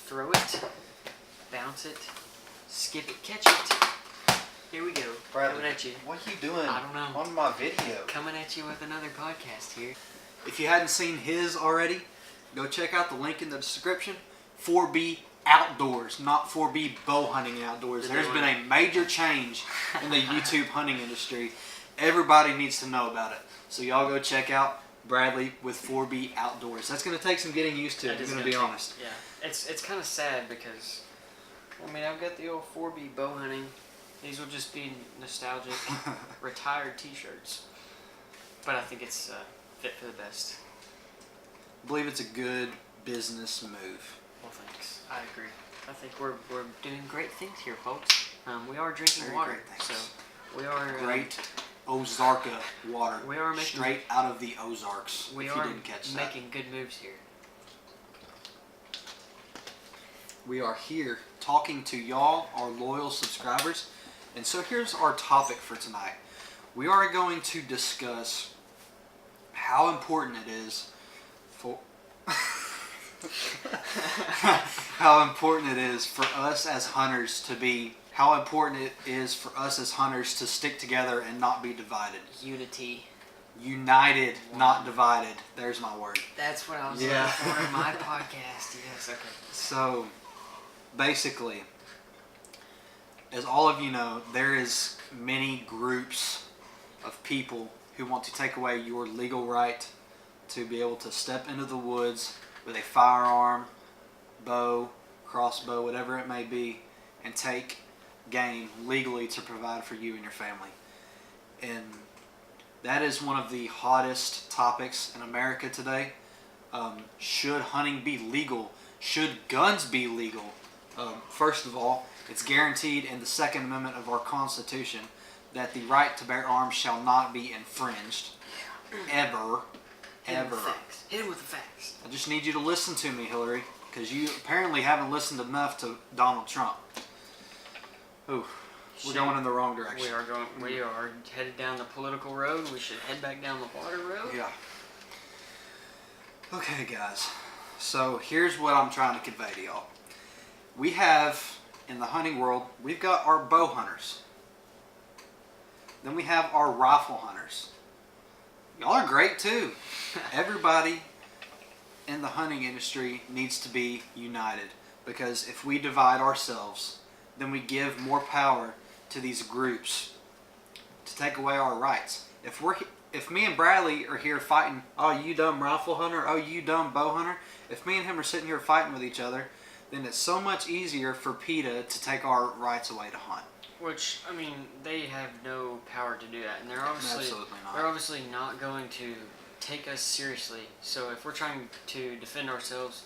throw it, bounce it, skip it, catch it. Here we go. Bradley, coming at you. what are you doing I don't know. on my video? Coming at you with another podcast here. If you hadn't seen his already, go check out the link in the description. 4B Outdoors, not 4B Bow Hunting Outdoors. There's been a major change in the YouTube hunting industry. Everybody needs to know about it. So y'all go check out Bradley with 4B Outdoors. That's going to take some getting used to, I'm going to be honest. Yeah, it's kind of sad because, I mean, I've got the old 4B bow hunting. These will just be nostalgic, retired t-shirts. But I think it's fit for the best. I believe it's a good business move. Well, thanks. I agree. I think we're doing great things here, folks. We are drinking Very water, great things. so we are Great Ozarka water. We are making, straight out of the Ozarks. We if are you didn't catch that. making good moves here. We are here talking to y'all, our loyal subscribers. And so here's our topic for tonight. We are going to discuss how important it is for how important it is for us as hunters to stick together and not be divided. Unity. United, not divided. There's my word. That's what I was looking for in my podcast. Yes, okay. So, basically, as all of you know, there is many groups of people who want to take away your legal right to be able to step into the woods with a firearm, bow, crossbow, whatever it may be, and take game legally to provide for you and your family. And that is one of the hottest topics in America today. Should hunting be legal? Should guns be legal? First of all, it's guaranteed in the Second Amendment of our Constitution that the right to bear arms shall not be infringed. Ever. Hit him with the facts. I just need you to listen to me, Hillary, because you apparently haven't listened enough to Donald Trump. Ooh, we're going in the wrong direction. We are headed down the political road. We should head back down the water road. Yeah. Okay, guys. So here's what I'm trying to convey to y'all. We have, in the hunting world, we've got our bow hunters. Then we have our rifle hunters. Y'all are great too. Everybody in the hunting industry needs to be united, because if we divide ourselves, then we give more power to these groups to take away our rights. If me and Bradley are here fighting, oh you dumb rifle hunter, oh you dumb bow hunter, if me and him are sitting here fighting with each other, then it's so much easier for PETA to take our rights away to hunt. Which, I mean, they have no power to do that, and they're obviously not going to take us seriously. So if we're trying to defend ourselves,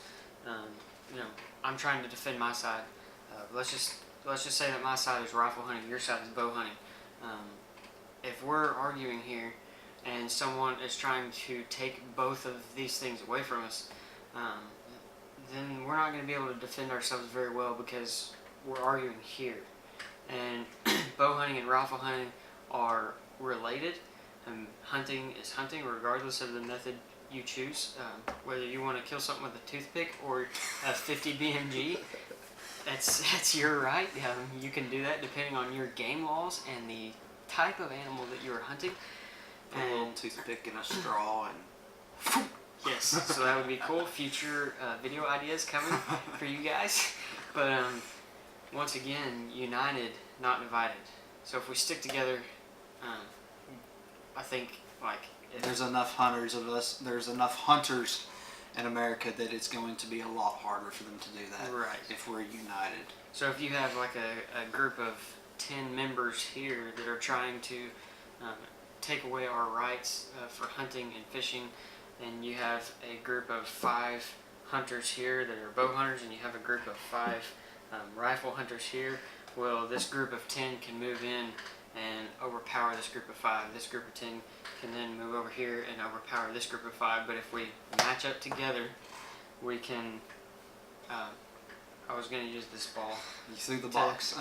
I'm trying to defend my side. Let's just say that my side is rifle hunting, your side is bow hunting. If we're arguing here, and someone is trying to take both of these things away from us, then we're not going to be able to defend ourselves very well, because we're arguing here. And bow hunting and rifle hunting are related. Hunting is hunting regardless of the method you choose. Whether you want to kill something with a toothpick or a 50 BMG, that's your right. You can do that depending on your game laws and the type of animal that you are hunting. A little toothpick and a straw and... Yes, so that would be cool. Future video ideas coming for you guys. But once again, united, not divided. So if we stick together, I think there's enough hunters of us. There's enough hunters in America that it's going to be a lot harder for them to do that. Right. If we're united. So if you have like a group of 10 members here that are trying to take away our rights for hunting and fishing, and you have a group of 5 hunters here that are bow hunters, and you have a group of 5 rifle hunters here, well, this group of 10 can move in and overpower this group of 5. This group of 10 can then move over here and overpower this group of 5. But if we match up together, we can... I was going to use this ball. You threw the box.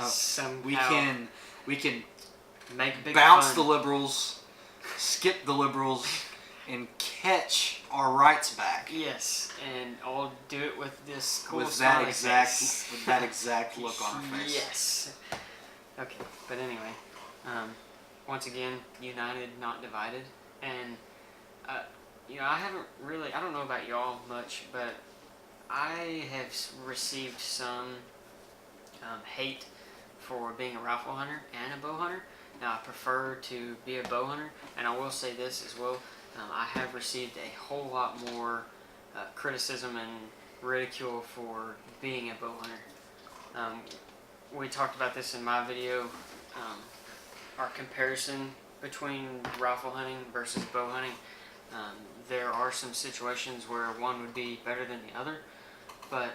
We can make big bounce fun. the liberals, skip the liberals, and catch our rights back. Yes, and I'll do it with this cool with that face. with that exact look on our face. Yes. Okay, but anyway, once again, united, not divided, and I don't know about y'all much, but I have received some hate for being a rifle hunter and a bow hunter. Now, I prefer to be a bow hunter, and I will say this as well. I have received a whole lot more criticism and ridicule for being a bow hunter. We talked about this in my video, our comparison between rifle hunting versus bow hunting. There are some situations where one would be better than the other, but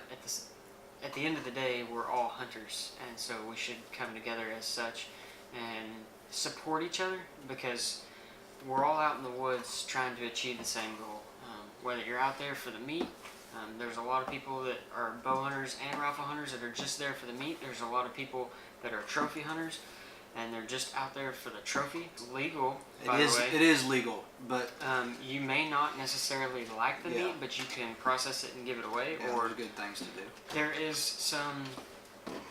at the end of the day, we're all hunters, and so we should come together as such and support each other, because we're all out in the woods trying to achieve the same goal. Whether you're out there for the meat, there's a lot of people that are bow hunters and rifle hunters that are just there for the meat. There's a lot of people that are trophy hunters, and they're just out there for the trophy. It's legal, by the way. It is legal, but you may not necessarily like the meat, but you can process it and give it away. Yeah, or there's good things to do. There is some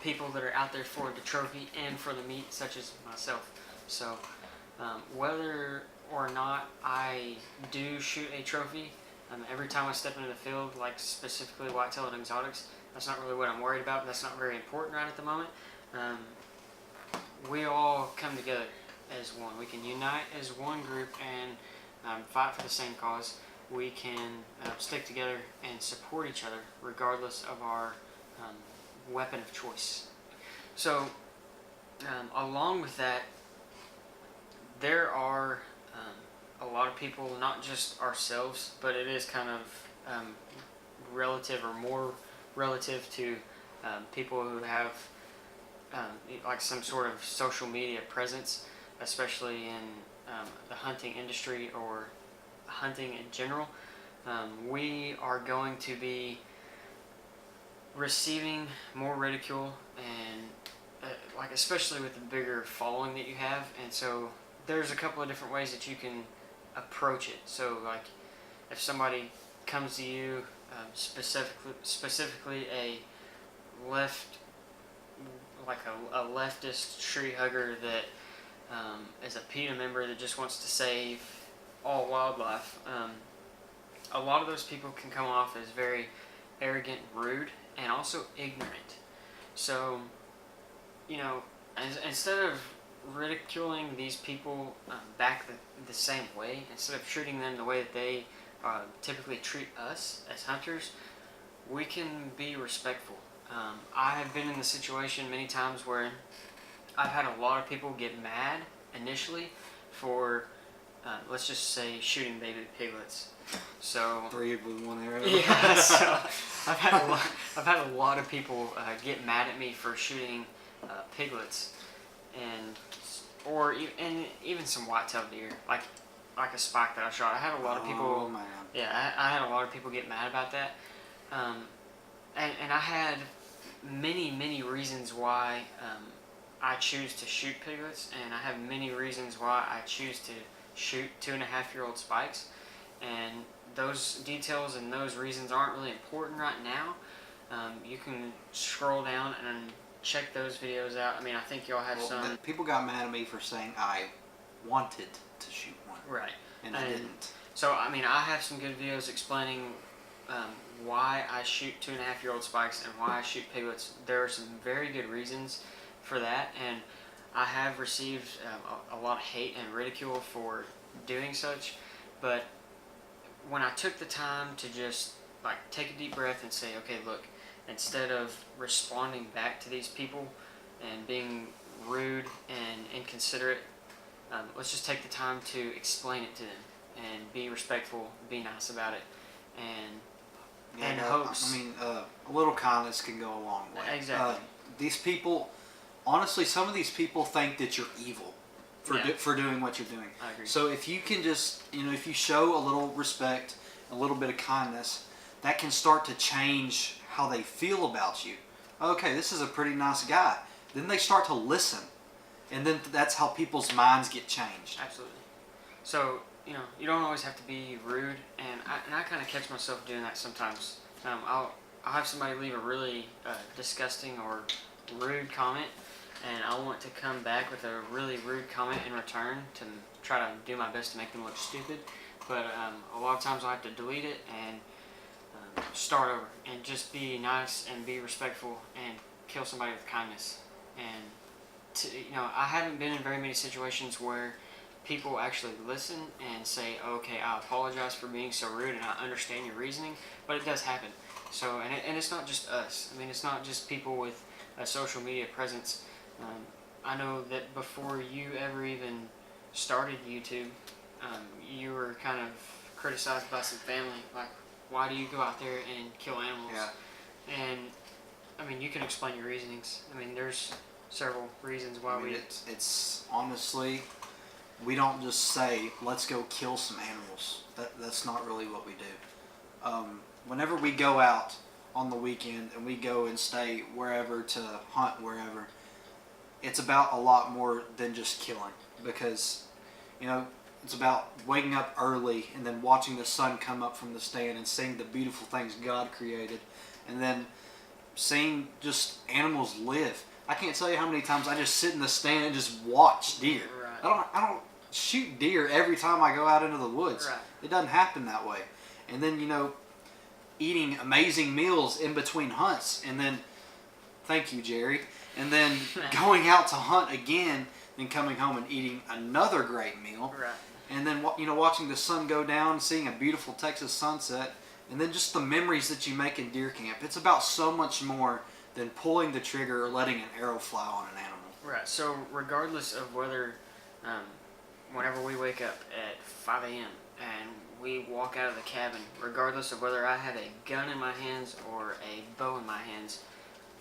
people that are out there for the trophy and for the meat, such as myself. So whether or not I do shoot a trophy, every time I step into the field, like specifically whitetail and exotics, that's not really what I'm worried about. That's not very important right at the moment. We all come together as one. We can unite as one group and fight for the same cause. We can stick together and support each other regardless of our weapon of choice. So along with that, there are a lot of people, not just ourselves, but it is kind of relative or more relative to people who have like some sort of social media presence, especially in the hunting industry or hunting in general. We are going to be receiving more ridicule, and like especially with the bigger following that you have, and so there's a couple of different ways that you can approach it. So like if somebody comes to you, specifically a leftist tree hugger that is a PETA member that just wants to save all wildlife, a lot of those people can come off as very arrogant, rude, and also ignorant. So, instead of ridiculing these people back the same way, instead of treating them the way that they typically treat us as hunters, we can be respectful. I have been in the situation many times where I've had a lot of people get mad initially for, let's just say, shooting baby piglets. So 3 with 1 arrow. Yeah, so I've had a lot of people get mad at me for shooting piglets, and even some white-tailed deer, like a spike that I shot. I had a lot of people. Oh man. Yeah, I had a lot of people get mad about that, and I had many reasons why I choose to shoot piglets, and I have many reasons why I choose to shoot 2.5-year-old spikes. And those details and those reasons aren't really important right now. You can scroll down and check those videos out. I mean, I think y'all have some. People got mad at me for saying I wanted to shoot one. Right. And I didn't. So, I mean, I have some good videos explaining why I shoot 2.5-year-old spikes and why I shoot piglets. There are some very good reasons for that, and I have received a lot of hate and ridicule for doing such, but when I took the time to just like take a deep breath and say, okay, look, instead of responding back to these people and being rude and inconsiderate, let's just take the time to explain it to them and be respectful, be nice about it, and hopes. I mean, a little kindness can go a long way. Exactly. These people, honestly, some of these people think that you're evil for doing what you're doing. I agree. So if you can just, if you show a little respect, a little bit of kindness, that can start to change how they feel about you. Okay, this is a pretty nice guy. Then they start to listen, and then that's how people's minds get changed. Absolutely. So you don't always have to be rude, and I kind of catch myself doing that sometimes. I'll have somebody leave a really disgusting or rude comment, and I want to come back with a really rude comment in return to try to do my best to make them look stupid. But a lot of times I have to delete it and start over and just be nice and be respectful and kill somebody with kindness. And I haven't been in very many situations where people actually listen and say, okay, I apologize for being so rude and I understand your reasoning, but it does happen. So, and it's not just us. I mean, it's not just people with a social media presence. I know that before you ever even started YouTube, you were kind of criticized by some family, like, why do you go out there and kill animals? Yeah. And, I mean, you can explain your reasonings. I mean, there's several reasons why it's honestly, we don't just say, let's go kill some animals. That's not really what we do. Whenever we go out on the weekend and we go and stay wherever to hunt wherever, it's about a lot more than just killing, because it's about waking up early and then watching the sun come up from the stand and seeing the beautiful things God created, and then seeing just animals live. I can't tell you how many times I just sit in the stand and just watch deer. Right. I don't shoot deer every time I go out into the woods. Right. It doesn't happen that way. And then eating amazing meals in between hunts, and then thank you, Jerry, and then going out to hunt again, then coming home and eating another great meal. Right. And then watching the sun go down, seeing a beautiful Texas sunset, and then just the memories that you make in deer camp. It's about so much more than pulling the trigger or letting an arrow fly on an animal. Right. So regardless of whether, whenever we wake up at 5 a.m. and we walk out of the cabin, regardless of whether I have a gun in my hands or a bow in my hands,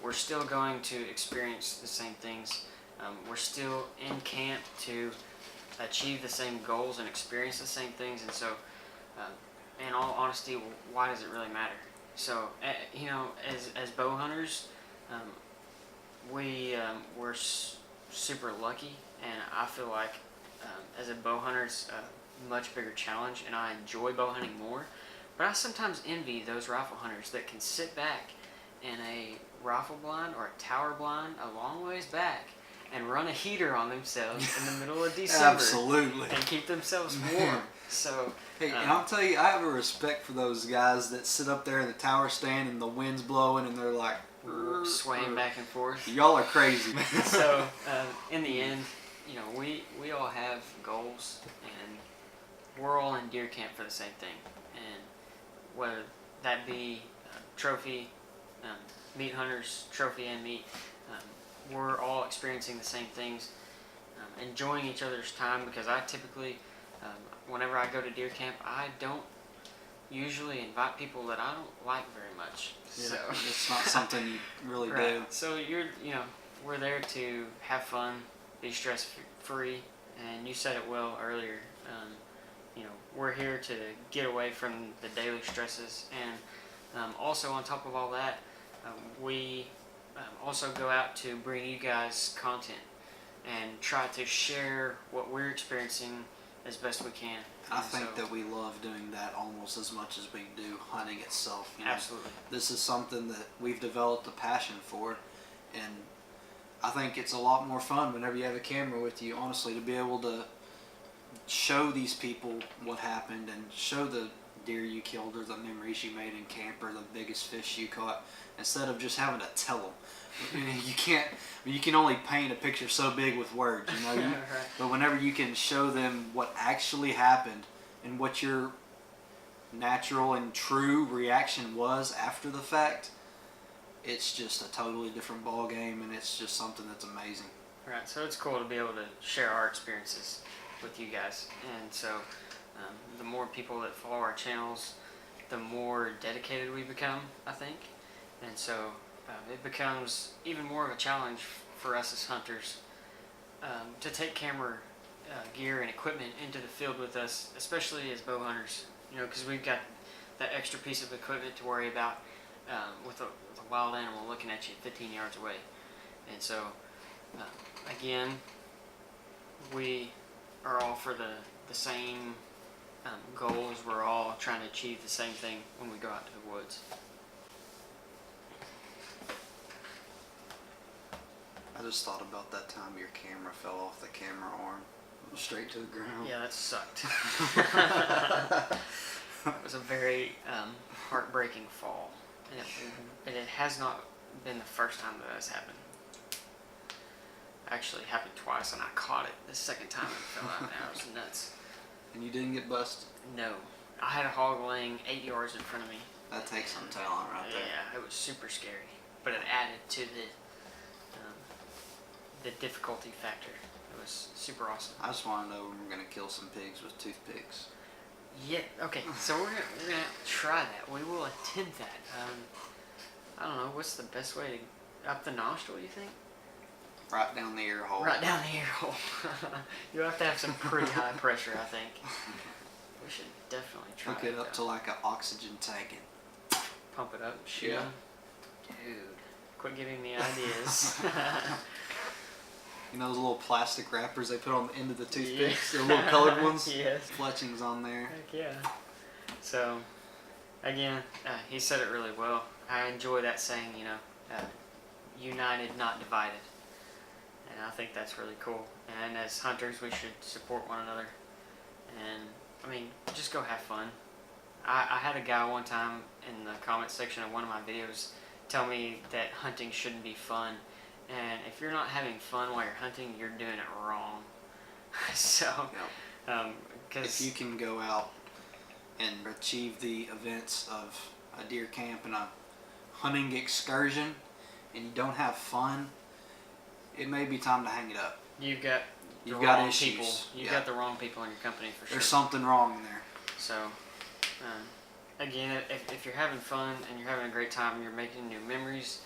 we're still going to experience the same things. We're still in camp to achieve the same goals and experience the same things. And so, in all honesty, why does it really matter? So, as bow hunters, we're super lucky, and I feel like as a bow hunter, it's a much bigger challenge, and I enjoy bow hunting more. But I sometimes envy those rifle hunters that can sit back in a rifle blind or a tower blind a long ways back and run a heater on themselves in the middle of December. Absolutely. And keep themselves warm. So, hey, and I'll tell you, I have a respect for those guys that sit up there in the tower stand and the wind's blowing and they're like swaying back and forth. Y'all are crazy. So, in the end, we all have goals, and we're all in deer camp for the same thing. And whether that be trophy, meat hunters, trophy and meat, we're all experiencing the same things, enjoying each other's time, because I typically, whenever I go to deer camp, I don't usually invite people that I don't like very much. Yeah, so it's not something you really right. do. So we're there to have fun, be stress free, and you said it well earlier. We're here to get away from the daily stresses, and also on top of all that, we also go out to bring you guys content and try to share what we're experiencing as best we can. I think that we love doing that almost as much as we do hunting itself. Absolutely. This is something that we've developed a passion for, and I think it's a lot more fun whenever you have a camera with you, honestly, to be able to show these people what happened and show the deer you killed or the memories you made in camp or the biggest fish you caught, instead of just having to tell them. You can only paint a picture so big with words, Right. But whenever you can show them what actually happened and what your natural and true reaction was after the fact, it's just a totally different ball game, and it's just something that's amazing. Right, so it's cool to be able to share our experiences with you guys, and so the more people that follow our channels, the more dedicated we become, I think, and so it becomes even more of a challenge for us as hunters to take camera gear and equipment into the field with us, especially as bow hunters, because we've got that extra piece of equipment to worry about with a wild animal looking at you 15 yards away. And so, again, we are all for the same goals. We're all trying to achieve the same thing when we go out to the woods. I just thought about that time your camera fell off the camera arm straight to the ground. Yeah, that sucked. It was a very heartbreaking fall, and it has not been the first time that has happened. Actually, it happened twice, and I caught it the second time it fell out, and I was nuts. And you didn't get busted? No, I had a hog laying 8 yards in front of me. That takes some talent right there. Yeah, it was super scary, but it added to the difficulty factor. It was super awesome. I just want to know when we're gonna kill some pigs with toothpicks. Yeah. Okay. So we're gonna try that. We will attempt that. I don't know. What's the best way to up the nostril? You think? Right down the ear hole. Right down the ear hole. You have to have some pretty high pressure, I think. We should definitely try. Hook it up to like an oxygen tank and pump it up. Shoot. Yeah. Dude, quit giving me ideas. You know those little plastic wrappers they put on the end of the toothpicks? Yeah. The little colored ones? Yes. Fletching's on there. Heck yeah. So, again, he said it really well. I enjoy that saying, united, not divided. And I think that's really cool. And as hunters, we should support one another. And, just go have fun. I had a guy one time in the comment section of one of my videos tell me that hunting shouldn't be fun. And if you're not having fun while you're hunting, you're doing it wrong. So, if you can go out and achieve the events of a deer camp and a hunting excursion and you don't have fun, it may be time to hang it up. You've got issues. People. You've got the wrong people in your company for sure. There's something wrong there. So, again, if you're having fun and you're having a great time, you're making new memories,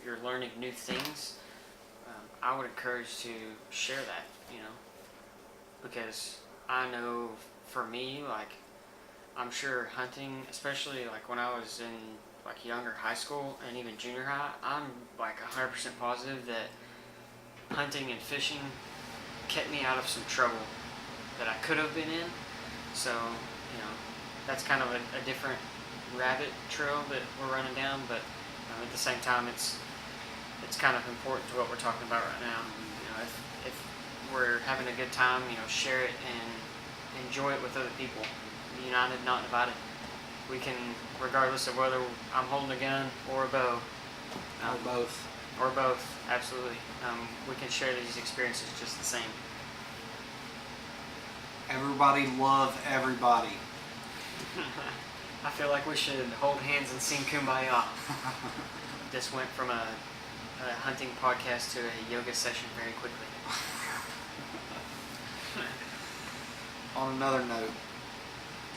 you're learning new things, I would encourage to share that, because I know for me, I'm sure hunting, especially when I was in younger high school and even junior high, I'm 100% positive that hunting and fishing kept me out of some trouble that I could have been in. So, that's kind of a different rabbit trail that we're running down, but at the same time, it's kind of important to what we're talking about right now. If we're having a good time, share it and enjoy it with other people. United, not divided. We can, regardless of whether I'm holding a gun or a bow. Or both. Or both, absolutely. We can share these experiences just the same. Everybody love everybody. I feel like we should hold hands and sing Kumbaya. This went from a hunting podcast to a yoga session very quickly. On another note,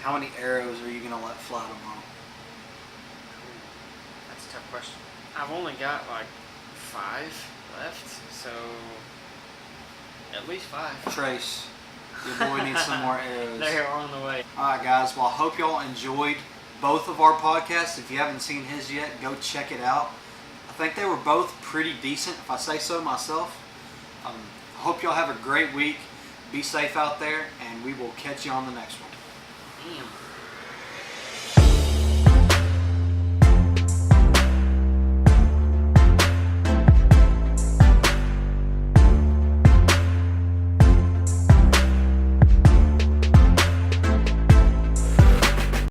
how many arrows are you going to let fly tomorrow? That's a tough question. I've only got 5 left, so at least 5. Trace, your boy needs some more arrows. They are on the way. Alright guys, well I hope y'all enjoyed both of our podcasts. If you haven't seen his yet, go check it out. I think they were both pretty decent, if I say so myself. I hope y'all have a great week. Be safe out there, and we will catch you on the next one. Damn.